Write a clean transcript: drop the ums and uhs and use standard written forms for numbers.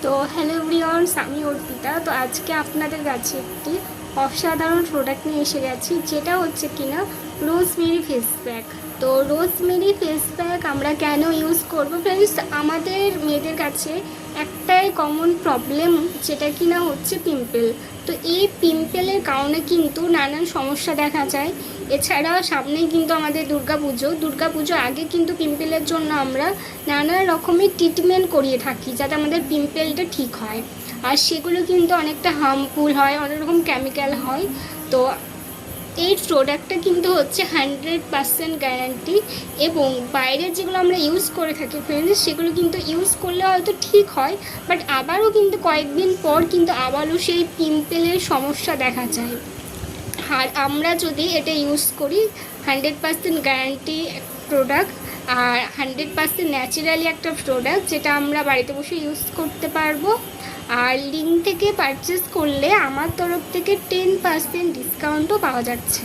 তো hello everyone's, আমি অর্পিতা। তো আজকে আপনাদের কাছে একটি অসাধারণ প্রোডাক্ট নিয়ে এসে গেছি, যেটা হচ্ছে কিনা রোজমেরি ফেস প্যাক। তো রোজমেরি ফেস প্যাক আমরা কেন ইউজ করব ফ্রেন্ডস? আমাদের মেয়েদের কাছে একটাই কমন প্রবলেম, যেটা কিনা হচ্ছে পিম্পল। তো এই পিম্পলের কারণে কিন্তু নানান সমস্যা দেখা যায়। এছাড়া সামনেই কিন্তু আমাদের দুর্গাপুজো আগে কিন্তু পিম্পলের জন্য আমরা নানা রকমের ট্রিটমেন্ট করিয়ে থাকি, যাতে আমাদের পিম্পলটা ঠিক হয়। আর সেগুলো কিন্তু অনেকটা হার্মফুল হয়, অনেক রকম কেমিক্যাল হয়। তো এই প্রোডাক্টটা কিন্তু হচ্ছে 100% গ্যারান্টি। এবং বাইরের যেগুলো আমরা ইউজ করে থাকি ফ্রেন্ডস, সেগুলো কিন্তু ইউজ করলে হয়তো ঠিক হয়, বাট আবারও কিন্তু কয়েকদিন পর কিন্তু আবারও সেই পিম্পলের সমস্যা দেখা যায়। আর আমরা যদি এটা ইউজ করি, 100% গ্যারান্টি প্রোডাক্ট, আর 100% ন্যাচারালি একটা প্রোডাক্ট, যেটা আমরা বাড়িতে বসে ইউজ করতে পারবো। আর লিঙ্ক থেকে পারচেস করলে আমার তরফ থেকে 10% ডিসকাউন্টও পাওয়া যাচ্ছে।